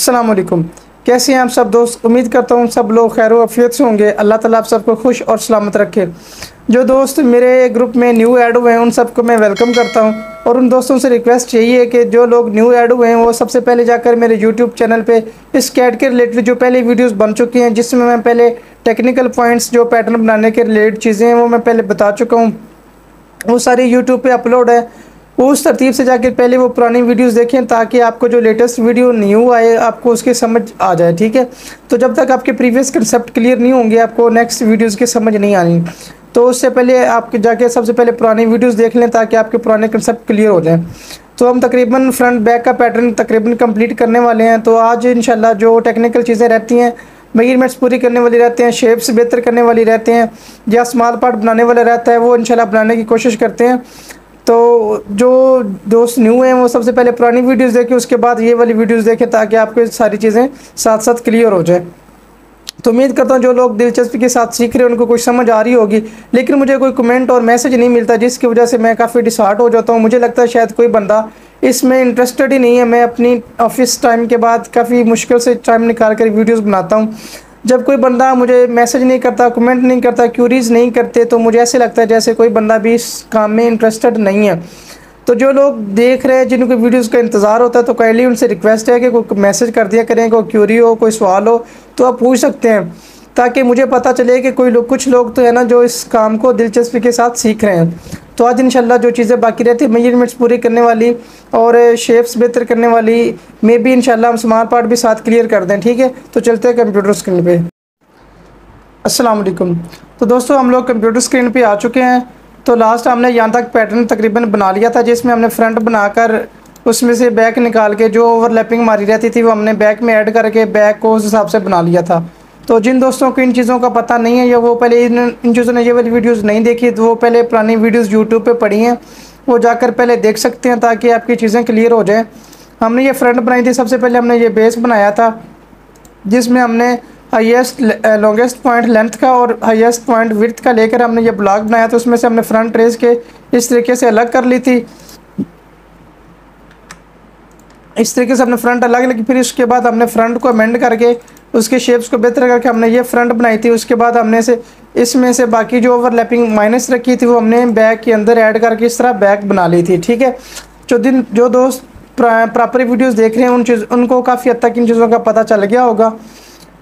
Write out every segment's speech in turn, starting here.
अस्सलाम वालेकुम। कैसे हैं आप सब दोस्त? उम्मीद करता हूँ सब लोग खैर आफियत से होंगे। अल्लाह ताला आप सबको खुश और सलामत रखे। जो दोस्त मेरे ग्रुप में न्यू ऐड हुए हैं उन सबको मैं वेलकम करता हूँ, और उन दोस्तों से रिक्वेस्ट यही है कि जो लोग न्यू ऐड हुए हैं वो सबसे पहले जाकर मेरे यूट्यूब चैनल पे इस कैट के रिलेटेड जो पहले वीडियोज़ बन चुकी हैं, जिसमें मैं पहले टेक्निकल पॉइंट्स जो पैटर्न बनाने के रिलेटेड चीज़ें हैं वो मैं पहले बता चुका हूँ, वो सारी यूट्यूब पे अपलोड है। उस तरतीब से जाकर पहले वो पुरानी वीडियोस देखें ताकि आपको जो लेटेस्ट वीडियो न्यू आए आपको उसके समझ आ जाए, ठीक है। तो जब तक आपके प्रीवियस कंसेप्ट क्लियर नहीं होंगे आपको नेक्स्ट वीडियोस की समझ नहीं आनी। तो उससे पहले आप जाके सबसे पहले पुरानी वीडियोस देख लें ताकि आपके पुराने कंसेप्ट क्लियर हो जाएँ। तो हम तकरीबन फ्रंट बैक का पैटर्न तकरीबन कंप्लीट करने वाले हैं। तो आज इंशाल्लाह जो टेक्निकल चीज़ें रहती हैं, मेजरमेंट्स पूरी करने वाली रहते हैं, शेप्स बेहतर करने वाली रहते हैं, या स्मॉल पार्ट बनाने वाला रहता है, वो इंशाल्लाह बनाने की कोशिश करते हैं। तो जो दोस्त न्यू हैं वो सबसे पहले पुरानी वीडियोस देखें, उसके बाद ये वाली वीडियोस देखें ताकि आपको सारी चीज़ें साथ साथ क्लियर हो जाए। तो उम्मीद करता हूँ जो लोग दिलचस्पी के साथ सीख रहे हैं उनको कुछ समझ आ रही होगी, लेकिन मुझे कोई कमेंट और मैसेज नहीं मिलता, जिसकी वजह से मैं काफ़ी डिसहार्ट हो जाता हूँ। मुझे लगता है शायद कोई बंदा इसमें इंटरेस्टेड ही नहीं है। मैं अपनी ऑफिस टाइम के बाद काफ़ी मुश्किल से टाइम निकाल कर वीडियोज़ बनाता हूँ। जब कोई बंदा मुझे मैसेज नहीं करता, कमेंट नहीं करता, क्यूरीज नहीं करते, तो मुझे ऐसे लगता है जैसे कोई बंदा भी इस काम में इंटरेस्टेड नहीं है। तो जो लोग देख रहे हैं जिनको वीडियोस का इंतज़ार होता है, तो काइंडली उनसे रिक्वेस्ट है कि कोई मैसेज कर दिया करें, कोई क्यूरी हो, कोई सवाल हो तो आप पूछ सकते हैं, ताकि मुझे पता चले कि कुछ लोग तो है ना जो इस काम को दिलचस्पी के साथ सीख रहे हैं। तो आज इंशाल्लाह जो चीज़ें बाकी रहती है मेजरमेंट्स पूरी करने वाली और शेप्स बेहतर करने वाली में भी इंशाल्लाह हम स्मॉल पार्ट भी साथ क्लियर कर दें, ठीक है। तो चलते हैं कंप्यूटर स्क्रीन पे। अस्सलाम वालेकुम। तो दोस्तों हम लोग कंप्यूटर स्क्रीन पे आ चुके हैं। तो लास्ट हमने यहाँ तक पैटर्न तकरीबन बना लिया था, जिसमें हमने फ्रंट बनाकर उसमें से बैक निकाल के जो ओवरलैपिंग हमारी रहती थी वो हमने बैक में ऐड करके बैक को उस हिसाब से बना लिया था। तो जिन दोस्तों को इन चीज़ों का पता नहीं है या वो पहले इन चीज़ों ने ये वाली वीडियोस नहीं देखी, तो वो पहले पुरानी वीडियोस यूट्यूब पे पड़ी हैं, वो जाकर पहले देख सकते हैं ताकि आपकी चीज़ें क्लियर हो जाएं। हमने ये फ्रंट बनाई थी, सबसे पहले हमने ये बेस बनाया था जिसमें हमने हाईएस्ट लॉन्गेस्ट पॉइंट लेंथ का और हाईएस्ट पॉइंट विड्थ का लेकर हमने ये ब्लॉक बनाया था। उसमें से हमने फ्रंट रेस के इस तरीके से अलग कर ली थी, इस तरीके से हमने फ्रंट अलग लगी। फिर उसके बाद हमने फ्रंट को अमेंड करके उसके शेप्स को बेहतर करके हमने ये फ्रंट बनाई थी। उसके बाद हमने इसमें से बाकी जो ओवरलैपिंग माइनस रखी थी वो हमने बैक के अंदर ऐड करके इस तरह बैक बना ली थी, ठीक है। जो दोस्त प्रॉपर वीडियोस देख रहे हैं उनको काफ़ी हद तक इन चीज़ों का पता चल गया होगा।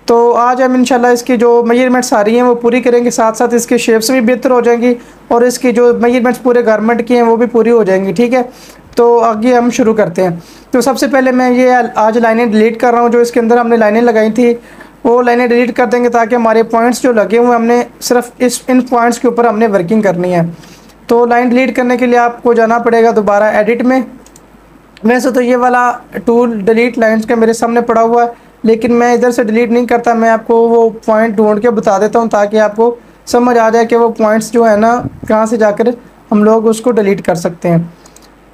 तो आज हम इंशाल्लाह इसकी जो मेजरमेंट्स आ रही हैं वो पूरी करेंगे, साथ साथ इसके शेप्स भी बेहतर हो जाएंगी और इसकी जो मेजरमेंट्स पूरे गारमेंट की हैं वो भी पूरी हो जाएंगी, ठीक है। तो आगे हम शुरू करते हैं। तो सबसे पहले मैं ये आज लाइनें डिलीट कर रहा हूँ, जो इसके अंदर हमने लाइनें लगाई थी वो लाइनें डिलीट कर देंगे ताकि हमारे पॉइंट्स जो लगे हुए हमने सिर्फ इन पॉइंट्स के ऊपर हमने वर्किंग करनी है। तो लाइन डिलीट करने के लिए आपको जाना पड़ेगा दोबारा एडिट में। वैसे तो ये वाला टूल डिलीट लाइन्स का मेरे सामने पड़ा हुआ है, लेकिन मैं इधर से डिलीट नहीं करता, मैं आपको वो पॉइंट ढूंढ के बता देता हूँ ताकि आपको समझ आ जाए कि वो पॉइंट्स जो है ना कहाँ से जाकर हम लोग उसको डिलीट कर सकते हैं।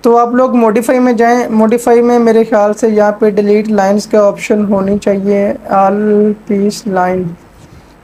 तो आप लोग मॉडिफाई में जाएं, मॉडिफाई में मेरे ख्याल से यहाँ पे डिलीट लाइंस का ऑप्शन होनी चाहिए, all piece line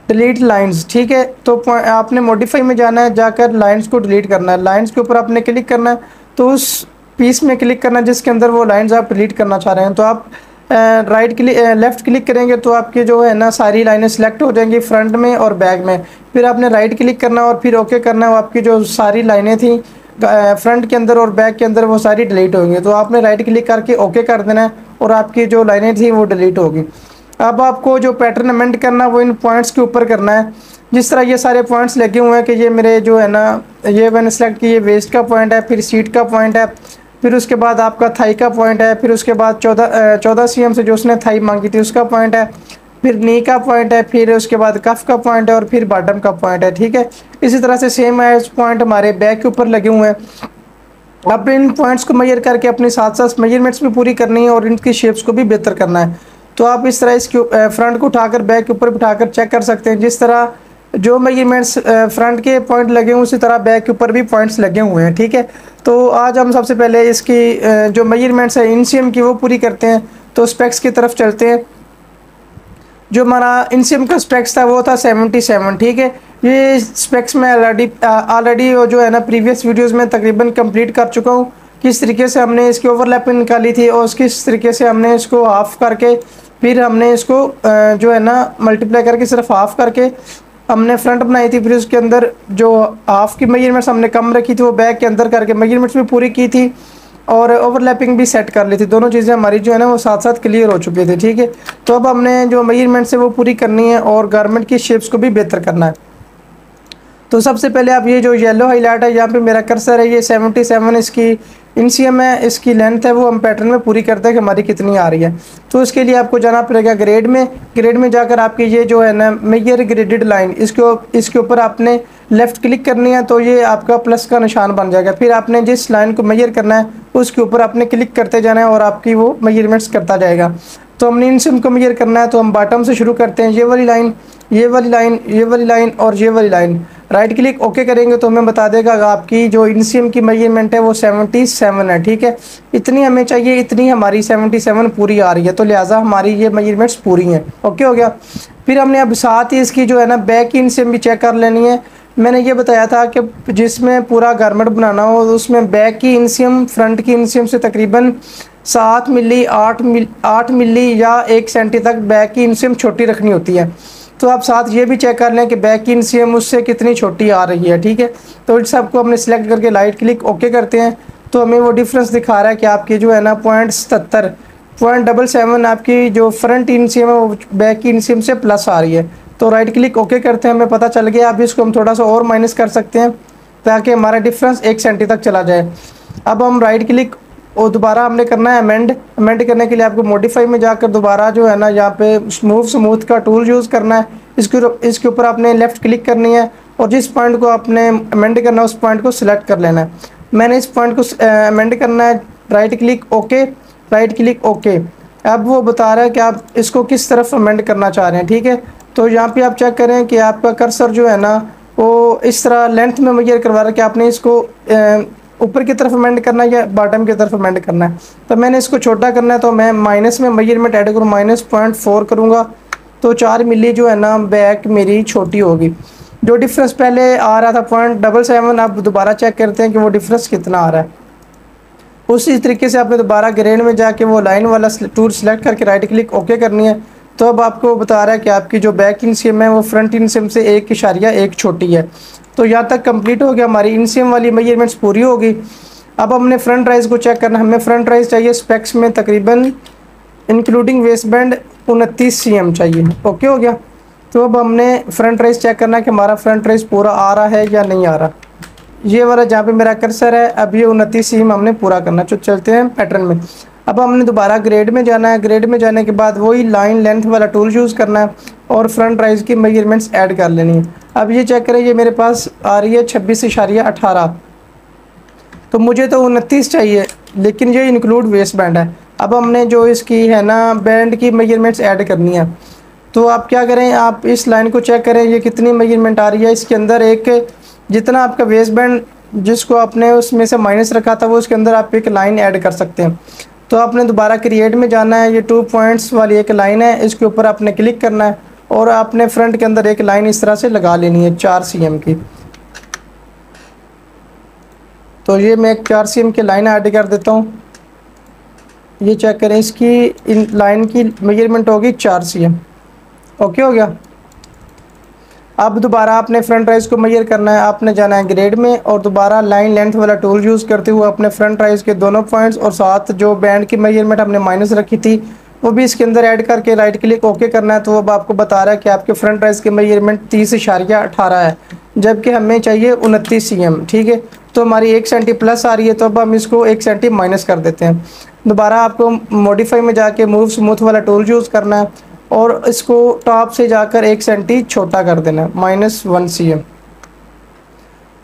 delete lines, ठीक है। तो आपने मॉडिफाई में जाना है, जाकर लाइंस को डिलीट करना है। लाइंस के ऊपर आपने क्लिक करना है, तो उस पीस में क्लिक करना है जिसके अंदर वो लाइंस आप डिलीट करना चाह रहे हैं। तो आप लेफ़्ट क्लिक करेंगे तो आपकी जो है ना सारी लाइनें सेलेक्ट हो जाएंगी फ्रंट में और बैक में। फिर आपने राइट क्लिक करना और फिर ओके करना है, आपकी जो सारी लाइनें थी फ्रंट के अंदर और बैक के अंदर वो सारी डिलीट होंगी। तो आपने राइट क्लिक करके ओके कर देना है और आपकी जो लाइनें थी वो डिलीट होगी। अब आपको जो पैटर्न अमेंड करना है वो इन पॉइंट्स के ऊपर करना है। जिस तरह ये सारे पॉइंट्स लगे हुए हैं कि ये मेरे जो है ना ये मैंने सेलेक्ट की, ये वेस्ट का पॉइंट है, फिर सीट का पॉइंट है, फिर उसके बाद आपका थाई का पॉइंट है, फिर उसके बाद 14 cm से जो उसने थाई मांगी थी उसका पॉइंट है, फिर नी का पॉइंट है, फिर उसके बाद कफ का पॉइंट है और फिर बॉटम का पॉइंट है, ठीक है। इसी तरह से सेम एज पॉइंट हमारे बैक के ऊपर लगे हुए हैं। अब इन पॉइंट्स को मेजर करके अपने साथ साथ मेजरमेंट्स भी पूरी करनी है और इनकी शेप्स को भी बेहतर करना है। तो आप इस तरह इसके फ्रंट को उठाकर बैक के ऊपर बिठाकर चेक कर सकते हैं। जिस तरह जो मेजरमेंट्स फ्रंट के पॉइंट लगे हुए उसी तरह बैक के ऊपर भी पॉइंट्स लगे हुए हैं, ठीक है। तो आज हम सबसे पहले इसकी जो मेजरमेंट्स है इंसियम की वो पूरी करते हैं। तो स्पेक्स की तरफ चलते हैं। जो हमारा इंसियम का स्पेक्स था वो था 77, ठीक है। ये स्पेक्स में ऑलरेडी जो है ना प्रीवियस वीडियोस में तकरीबन कंप्लीट कर चुका हूँ, किस तरीके से हमने इसकी ओवरलैपिंग निकाली थी और किस तरीके से हमने इसको हाफ करके फिर हमने इसको जो है ना मल्टीप्लाई करके सिर्फ हाफ करके हमने फ्रंट बनाई थी। फिर उसके अंदर जो हाफ की मेजरमेंट्स हमने कम रखी थी वो बैक के अंदर करके मेजरमेंट्स भी पूरी की थी और ओवरलैपिंग भी सेट कर ली थी। दोनों चीज़ें हमारी जो है ना वो साथ साथ क्लियर हो चुकी थी, ठीक है। तो अब हमने जो मेजरमेंट्स है वो पूरी करनी है और गारमेंट की शेप्स को भी बेहतर करना है। तो सबसे पहले आप ये जो येलो हाईलाइट है यहाँ पे मेरा कर्सर है, ये 77 इसकी इंसीएम है, इसकी लेंथ है, वो हम पैटर्न में पूरी करते हैं कि हमारी कितनी आ रही है। तो इसके लिए आपको जाना पड़ेगा ग्रेड में जाकर आपकी ये जो है ना मेजर ग्रेडेड लाइन इसके ऊपर आपने लेफ़्ट क्लिक करनी है, तो ये आपका प्लस का निशान बन जाएगा। फिर आपने जिस लाइन को मेजर करना है उसके ऊपर आपने क्लिक करते जाना है और आपकी वो मेजरमेंट्स करता जाएगा। तो हमने इंसीएम को मेजर करना है, तो हम बॉटम से शुरू करते हैं। ये वाली लाइन, ये वाली लाइन, ये वाली लाइन और ये वाली लाइन। राइट क्लिक ओके करेंगे तो हमें बता देगा आपकी जो इंसीएम की मेजरमेंट है वो 77 है, ठीक है। इतनी हमें चाहिए, इतनी हमारी 77 पूरी आ रही है, तो लिहाजा हमारी ये मेजरमेंट्स पूरी हैं। ओके हो गया। फिर हमने अब साथ ही इसकी जो है ना बैक की इंसीएम भी चेक कर लेनी है। मैंने ये बताया था कि जिसमें पूरा गारमेंट बनाना हो उसमें बैक की इंसीएम फ्रंट की इंसीएम से तकरीबन 7 मिली 8 मिली या 1 सेंटी तक बैक की इंसीएम छोटी रखनी होती है। तो आप साथ ये भी चेक कर लें कि बैक की इंसीएम उससे कितनी छोटी आ रही है, ठीक है। तो इस सबको हमने सिलेक्ट करके राइट क्लिक ओके करते हैं, तो हमें वो डिफरेंस दिखा रहा है कि आपकी जो है ना 0.77 आपकी जो फ्रंट इंसीएम है वो बैक की इंसीएम से प्लस आ रही है। तो राइट क्लिक ओके करते हैं, हमें पता चल गया। अब इसको हम थोड़ा सा और माइनस कर सकते हैं ताकि हमारा डिफरेंस 1 सेंटी तक चला जाए। अब हम राइट क्लिक और दोबारा हमने करना है अमेंड करने के लिए आपको मॉडिफाई में जाकर दोबारा जो है ना यहाँ पे स्मूथ का टूल यूज़ करना है। इसके ऊपर आपने लेफ़्ट क्लिक करनी है और जिस पॉइंट को आपने अमेंड करना है उस पॉइंट को सिलेक्ट कर लेना है। मैंने इस पॉइंट को अमेंड करना है, राइट क्लिक ओके। अब वो बता रहा है कि आप इसको किस तरफ अमेंड करना चाह रहे हैं, ठीक है। तो यहाँ पे आप चेक करें कि आपका कर्सर जो है ना वो इस तरह लेंथ में मेजर करवा रहा है कि आपने इसको ऊपर की तरफ अमेंड करना है या बॉटम की तरफ अमेंड करना है। तो मैंने इसको छोटा करना है, तो मैं माइनस में मेजरमेंट ऐड करूँ, -0.4 करूँगा, तो 4 मिली जो है ना बैक मेरी छोटी होगी। जो डिफरेंस पहले आ रहा था 0.77, आप दोबारा चेक करते हैं कि वो डिफरेंस कितना आ रहा है। उसी तरीके से आपने दोबारा ग्रेड में जाके वो लाइन वाला टूल सेलेक्ट करके राइट क्लिक ओके करनी है। तो अब आपको बता रहा है कि आपकी जो बैक इंसीएम है वो फ्रंट इंसीएम से 1.1 छोटी है। तो यहाँ तक कंप्लीट हो गया, हमारी इंसीएम वाली मेजरमेंट्स पूरी होगी। अब हमने फ्रंट राइज को चेक करना है। हमें फ्रंट राइज चाहिए स्पेक्स में तकरीबन इंक्लूडिंग वेस्ट बैंड 29 cm चाहिए। ओके हो गया। तो अब हमने फ्रंट राइज चेक करना है कि हमारा फ्रंट राइज पूरा आ रहा है या नहीं आ रहा। ये वाला जहाँ पे मेरा कर्सर है, अब ये 29 cm हमने पूरा करना। तो चलते हैं पैटर्न में। अब हमने दोबारा ग्रेड में जाना है। ग्रेड में जाने के बाद वही लाइन लेंथ वाला टूल यूज़ करना है और फ्रंट राइज की मेजरमेंट्स ऐड कर लेनी है। अब ये चेक करें, ये मेरे पास आ रही है 26.18, तो मुझे तो 29 चाहिए, लेकिन ये इंक्लूड वेस्ट बैंड है। अब हमने जो इसकी है ना बैंड की मेजरमेंट्स ऐड करनी है। तो आप क्या करें, आप इस लाइन को चेक करें ये कितनी मेजरमेंट आ रही है। इसके अंदर एक जितना आपका वेस्ट बैंड जिसको आपने उसमें से माइनस रखा था वो उसके अंदर आप एक लाइन ऐड कर सकते हैं। तो आपने दोबारा क्रिएट में जाना है। ये 2 पॉइंट्स वाली एक लाइन है, इसके ऊपर आपने क्लिक करना है और आपने फ्रंट के अंदर एक लाइन इस तरह से लगा लेनी है 4 cm की। तो ये मैं 4 cm की लाइन ऐड कर देता हूँ। ये चेक करें, इसकी इन लाइन की मेजरमेंट होगी 4 cm। ओके हो गया। अब दोबारा आपने फ्रंट राइज को मेजर करना है। आपने जाना है ग्रेड में और दोबारा लाइन लेंथ वाला टूल यूज़ करते हुए अपने फ्रंट राइज के दोनों पॉइंट्स और साथ जो बैंड की मेजरमेंट हमने माइनस रखी थी वो भी इसके अंदर ऐड करके राइट क्लिक ओके करना है। तो अब आपको बता रहा है कि आपके फ्रंट राइज की मेजरमेंट 30.18 है, जबकि हमें चाहिए 29 cm, ठीक है। तो हमारी 1 सेंटी प्लस आ रही है, तो अब हम इसको 1 सेंटी माइनस कर देते हैं। दोबारा आपको मॉडिफाई में जाके मूव स्मूथ वाला टूल यूज़ करना है और इसको टॉप से जाकर 1 सेंटी छोटा कर देना है, -1 cm।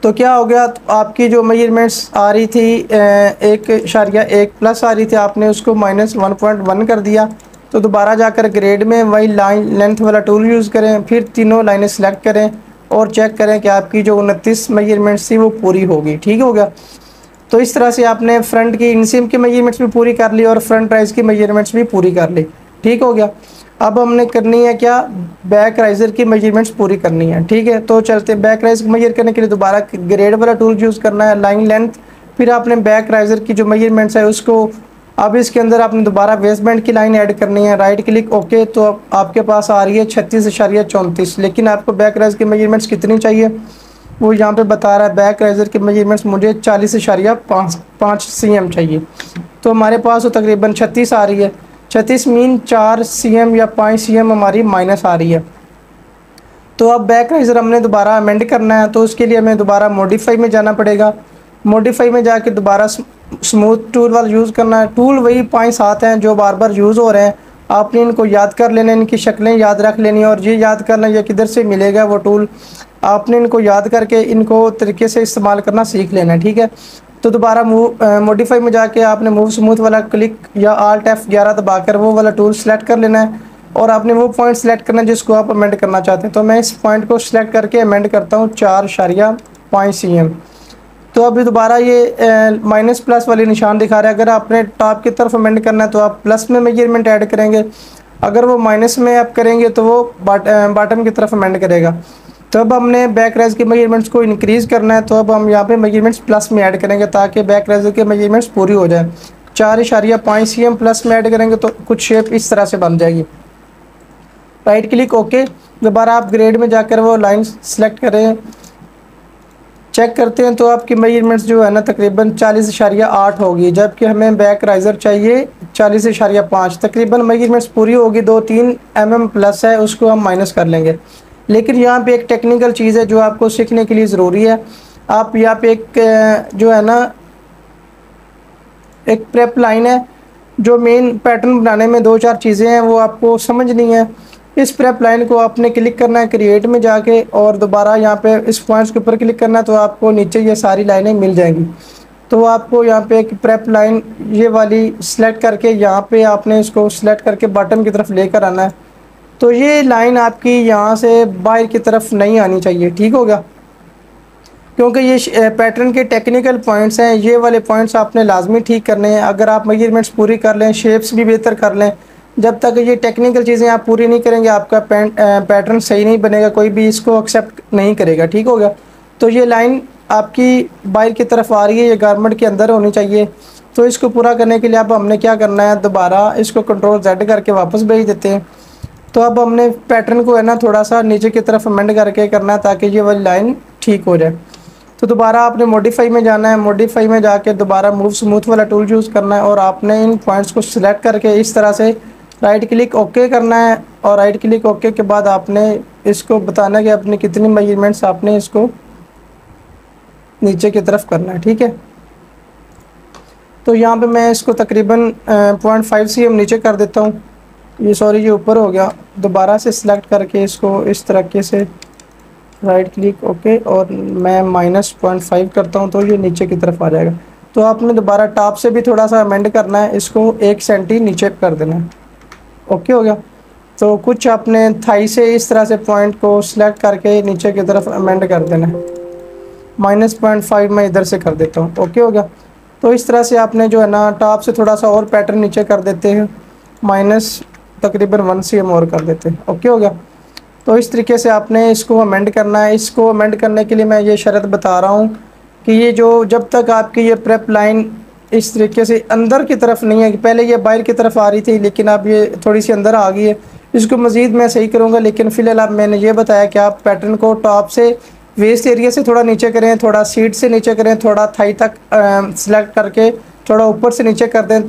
तो क्या हो गया, तो आपकी जो मेजरमेंट्स आ रही थी 1.1 प्लस आ रही थी, आपने उसको -1.1 कर दिया। तो दोबारा जाकर ग्रेड में वही लाइन लेंथ वाला टूल यूज़ करें, फिर तीनों लाइनें सेलेक्ट करें और चेक करें कि आपकी जो 29 मेजरमेंट्स थी वो पूरी होगी। ठीक हो गया। तो इस तरह से आपने फ्रंट की इंसीम की मेजरमेंट्स भी पूरी कर ली और फ्रंट राइज की मेजरमेंट्स भी पूरी कर ली। ठीक हो गया। अब हमने करनी है क्या, बैक राइज़र की मेजरमेंट्स पूरी करनी है। ठीक है, तो चलते हैं। बैक राइज मेजर करने के लिए दोबारा ग्रेड वाला टूल यूज़ करना है, लाइन लेंथ, फिर आपने बैक राइज़र की जो मेजरमेंट्स है उसको अब इसके अंदर आपने दोबारा वेस्ट बैंड की लाइन ऐड करनी है, राइट क्लिक ओके, तो अब आपके पास आ रही है 36.34, लेकिन आपको बैक राइज की मेजरमेंट्स कितनी चाहिए वो यहाँ पे बता रहा है। बैक राइजर की मेजरमेंट्स मुझे 40.5 cm चाहिए, तो हमारे पास तो तकरीबन 36 आ रही है। 36 मीन 4 cm या 5 cm हमारी माइनस आ रही है। तो अब बैक राइजर हमने दोबारा अमेंड करना है, तो उसके लिए हमें दोबारा मॉडिफाई में जाना पड़ेगा। मॉडिफाई में जाके दोबारा स्मूथ टूल वाला यूज़ करना है। टूल वही 5-7 हैं जो बार बार यूज़ हो रहे हैं, आपने इनको याद कर लेना, इनकी शक्लें याद रख लेनी और ये याद करना ये किधर से मिलेगा वो टूल, आपने इनको याद करके इनको तरीके से इस्तेमाल करना सीख लेना है, ठीक है। तो दोबारा मॉडिफाई में जाके आपने मूव स्मूथ वाला क्लिक या Alt F11 दबाकर वो वाला टूल सेलेक्ट कर लेना है और आपने वो पॉइंट सेलेक्ट करना है जिसको आप अमेंड करना चाहते हैं। तो मैं इस पॉइंट को सिलेक्ट करके अमेंड करता हूँ 4.5 cm। तो अभी दोबारा ये माइनस प्लस वाली निशान दिखा रहा है। अगर आपने टॉप की तरफ अमेंड करना है तो आप प्लस में मेजरमेंट ऐड करेंगे, अगर वो माइनस में आप करेंगे तो वो बॉटम की तरफ अमेंड करेगा। तो अब हमने बैक राइज के मेजरमेंट्स को इंक्रीज़ करना है, तो अब हम यहाँ पे मेजरमेंट्स प्लस में ऐड करेंगे ताकि बैक राइज के मेजरमेंट्स पूरी हो जाए। 4.5 cm प्लस में ऐड करेंगे तो कुछ शेप इस तरह से बन जाएगी। राइट क्लिक ओके, दोबारा आप ग्रेड में जाकर वो लाइन सेलेक्ट करें, चेक करते हैं तो आपकी मेजरमेंट्स जो है ना तकरीबन 40.8 होगी, जबकि हमें बैक राइजर चाहिए 40.5। तकरीबन मेजरमेंट्स पूरी होगी, 2-3 mm प्लस है उसको हम माइनस कर लेंगे। लेकिन यहाँ पे एक टेक्निकल चीज़ है जो आपको सीखने के लिए ज़रूरी है। आप यहाँ पे एक जो है ना एक प्रेप लाइन है, जो मेन पैटर्न बनाने में 2-4 चीज़ें हैं वो आपको समझनी है। इस प्रेप लाइन को आपने क्लिक करना है क्रिएट में जाके और दोबारा यहाँ पे इस पॉइंट्स के ऊपर क्लिक करना है, तो आपको नीचे ये सारी लाइनें मिल जाएंगी। तो आपको यहाँ पे एक प्रेप लाइन ये वाली सिलेक्ट करके यहाँ पे आपने इसको सिलेक्ट करके बॉटम की तरफ लेकर आना है। तो ये लाइन आपकी यहाँ से बाहर की तरफ नहीं आनी चाहिए, ठीक होगा, क्योंकि ये पैटर्न के टेक्निकल पॉइंट्स हैं। ये वाले पॉइंट्स आपने लाजमी ठीक करने हैं। अगर आप मेजरमेंट्स पूरी कर लें, शेप्स भी बेहतर कर लें, जब तक ये टेक्निकल चीज़ें आप पूरी नहीं करेंगे आपका पैटर्न सही नहीं बनेगा, कोई भी इसको एक्सेप्ट नहीं करेगा, ठीक होगा। तो ये लाइन आपकी बाहर की तरफ आ रही है, ये गारमेंट के अंदर होनी चाहिए। तो इसको पूरा करने के लिए अब हमने क्या करना है, दोबारा इसको Ctrl Z करके वापस भेज देते हैं। तो अब हमने पैटर्न को है ना थोड़ा सा नीचे की तरफ अमेंड करके करना है ताकि ये वाली लाइन ठीक हो जाए। तो दोबारा आपने मॉडिफाई में जाना है, मॉडिफाई में जाके दोबारा मूव स्मूथ वाला टूल यूज़ करना है और आपने इन पॉइंट्स को सिलेक्ट करके इस तरह से राइट क्लिक ओके करना है और राइट क्लिक ओके के बाद आपने इसको बताना है कि अपनी कितनी मेजरमेंट्स आपने इसको नीचे की तरफ करना है, ठीक है। तो यहाँ पे मैं इसको तकरीबन 0.5 cm नीचे कर देता हूँ, ये सॉरी ये ऊपर हो गया। दोबारा से सिलेक्ट करके इसको इस तरीके से राइट क्लिक ओके और मैं -0.5 करता हूँ तो ये नीचे की तरफ आ जाएगा। तो आपने दोबारा टॉप से भी थोड़ा सा अमेंड करना है, इसको 1 सेंटी नीचे कर देना है, ओके हो गया। तो कुछ आपने थाई से इस तरह से पॉइंट को सिलेक्ट करके नीचे की तरफ अमेंड कर देना है। -0.5 मैं इधर से कर देता हूँ, ओके हो गया। तो इस तरह से आपने जो है ना टॉप से थोड़ा सा और पैटर्न नीचे कर देते हैं, माइनस तकरीबन 1 cm और कर देते हैं, ओके हो गया। तो इस तरीके से आपने इसको अमेंड करना है। इसको अमेंड करने के लिए मैं ये शर्त बता रहा हूँ कि ये जो जब तक आपकी ये प्रेप लाइन इस तरीके से अंदर की तरफ नहीं है, कि पहले ये बाहर की तरफ आ रही थी लेकिन अब ये थोड़ी सी अंदर आ गई है, इसको मज़ीद मैं सही करूँगा। लेकिन फ़िलहाल अब मैंने ये बताया कि आप पैटर्न को टॉप से वेस्ट एरिया से थोड़ा नीचे करें, थोड़ा सीट से नीचे करें, थोड़ा थाई तक सिलेक्ट करके थोड़ा ऊपर से नीचे कर दें।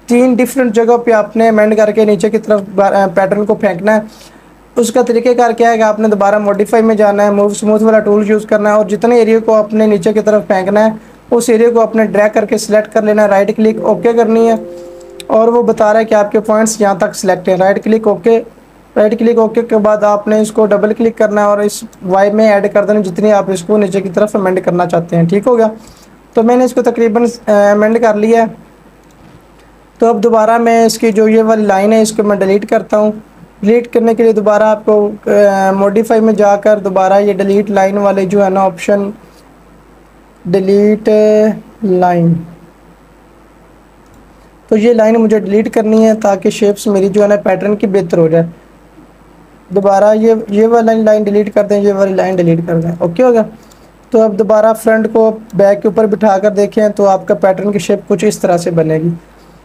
3 डिफरेंट जगह पे आपने अमेंड करके नीचे की तरफ पैटर्न को फेंकना है। उसका तरीक़ेकार क्या है कि आपने दोबारा मॉडिफाई में जाना है, मूव स्मूथ वाला टूल यूज़ करना है और जितने एरिया को आपने नीचे की तरफ फेंकना है उस एरिया को आपने ड्रैग करके सिलेक्ट कर लेना है, राइट क्लिक ओके करनी है और वो बता रहा है कि आपके पॉइंट्स यहाँ तक सिलेक्ट हैं। Right click okay, right click okay के बाद आपने इसको डबल क्लिक करना है और इस वाई में ऐड कर देना जितनी आप इसको नीचे की तरफ अमेंड करना चाहते हैं, ठीक हो गया। तो मैंने इसको तकरीबन अमेंड कर लिया है। तो अब दोबारा मैं इसकी जो ये वाली लाइन है इसको मैं डिलीट करता हूँ। डिलीट करने के लिए दोबारा आपको मॉडिफाई में जाकर दोबारा ये डिलीट लाइन वाले जो है ना ऑप्शन डिलीट लाइन, तो ये लाइन मुझे डिलीट करनी है ताकि शेप्स मेरी जो है ना पैटर्न की बेहतर हो जाए। दोबारा ये वाली लाइन डिलीट कर दें, ये वाली लाइन डिलीट कर दें, ओके होगा। तो अब दोबारा फ्रंट को बैक के ऊपर बिठा कर देखें तो आपका पैटर्न की शेप कुछ इस तरह से बनेगी।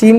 3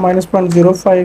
-0.05،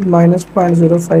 -0.05،